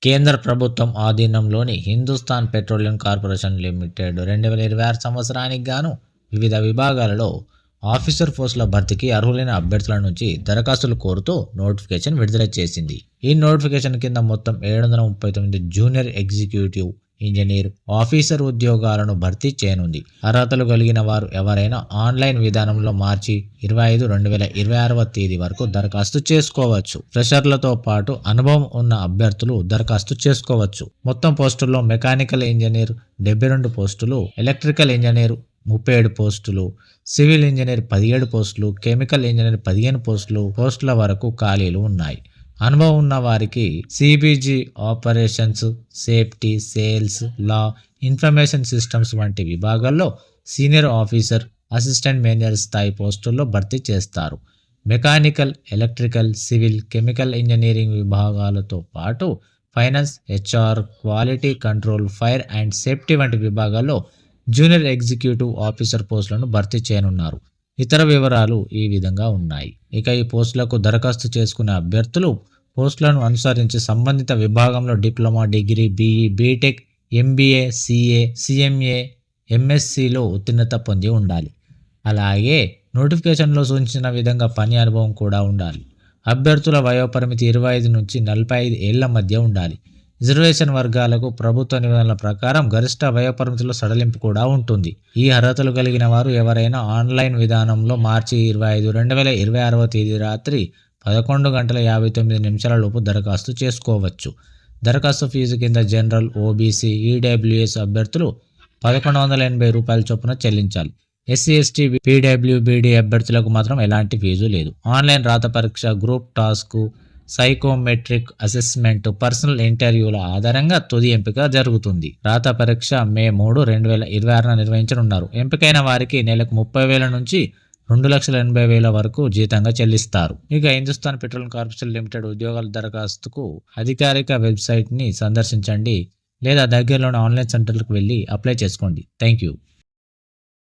కేంద్ర ప్రభుత్వం ఆధీనంలోని Hindustan petroleum corporation limited 2026 సంవత్సరానికి గాను వివిధ విభాగాలలో ఆఫీసర్ పోస్టుల భర్తీకి అర్హులైన అభ్యర్థుల నుంచి దరఖాస్తులు కోరుతూ నోటిఫికేషన్ విడుదల చేసింది. ఈ నోటిఫికేషన్ కింద మొత్తం 739 జూనియర్ ఎగ్జిక్యూటివ్ ఇంజనీర్ ఆఫీసర్ ఉద్యోగాలను భర్తీ చేయనుంది. అర్హతలు కలిగిన వారు ఎవరైనా ఆన్లైన్ విధానంలో మార్చి 25, 2026వ తేదీ వరకు దరఖాస్తు చేసుకోవచ్చు. ఫ్రెషర్లతో పాటు అనుభవం ఉన్న అభ్యర్థులు దరఖాస్తు చేసుకోవచ్చు. మొత్తం పోస్టుల్లో మెకానికల్ ఇంజనీర్ 72 పోస్టులు, ఎలక్ట్రికల్ ఇంజనీర్ 37 పోస్టులు, సివిల్ ఇంజనీర్ 17 పోస్టులు, కెమికల్ ఇంజనీర్ 15 పోస్టుల వరకు ఖాళీలు ఉన్నాయి. అనుభవం ఉన్న వారికి సిబిజీ, ఆపరేషన్స్, సేఫ్టీ, సేల్స్, లా, ఇన్ఫర్మేషన్ సిస్టమ్స్ వంటి విభాగాల్లో సీనియర్ ఆఫీసర్, అసిస్టెంట్ మేనేజర్ స్థాయి పోస్టుల్లో భర్తీ చేస్తారు. Mechanical, electrical, civil, chemical engineering విభాగాలతో పాటు finance, HR, quality control, fire and safety వంటి విభాగాల్లో జూనియర్ ఎగ్జిక్యూటివ్ ఆఫీసర్ పోస్టులను భర్తీ చేయనున్నారు. ఇతర వివరాలు ఈ విధంగా ఉన్నాయి. ఇక ఈ పోస్టులకు దరఖాస్తు చేసుకునే అభ్యర్థులు పోస్టులను అనుసరించి సంబంధిత విభాగంలో diploma, degree, BE, BTech, MBA, CA, CMA, ఎంఎస్సిలో ఉత్తీర్ణత పొంది ఉండాలి. అలాగే నోటిఫికేషన్లో సూచించిన విధంగా పని అనుభవం కూడా ఉండాలి. అభ్యర్థుల వయోపరిమితి 25 నుంచి 45 ఏళ్ల మధ్య ఉండాలి. రిజర్వేషన్ వర్గాలకు ప్రభుత్వ నిబంధనల ప్రకారం గరిష్ట వయోపరిమితిలో సడలింపు కూడా ఉంటుంది. ఈ అర్హతలు కలిగిన వారు ఎవరైనా ఆన్లైన్ విధానంలో మార్చి 25, 2026వ తేదీ రాత్రి 11:59 లోపు దరఖాస్తు చేసుకోవచ్చు. దరఖాస్తు ఫీజు కింద జనరల్, ఓబీసీ, ఈడబ్ల్యూఎస్ అభ్యర్థులు రూ. 1180 చొప్పున చెల్లించాలి. ఎస్సీ, ఎస్టీ, పీడబ్ల్యూబీడీ అభ్యర్థులకు మాత్రం ఎలాంటి ఫీజు లేదు. ఆన్లైన్ రాత పరీక్ష, group task, psychometric assessment, personal ఇంటర్వ్యూల ఆధారంగా తుది ఎంపిక జరుగుతుంది. రాత పరీక్ష మే 3, 2026న నిర్వహించనున్నారు. ఎంపికైన వారికి నెలకు 30,000 నుంచి 2,80,000 వరకు జీతంగా చెల్లిస్తారు. ఇక హిందుస్థాన్ పెట్రోలియం కార్పొరేషన్ లిమిటెడ్ ఉద్యోగాల దరఖాస్తుకు అధికారిక వెబ్సైట్ని సందర్శించండి లేదా దగ్గరలోని ఆన్లైన్ సెంటర్లకు వెళ్ళి అప్లై చేసుకోండి. Thank you.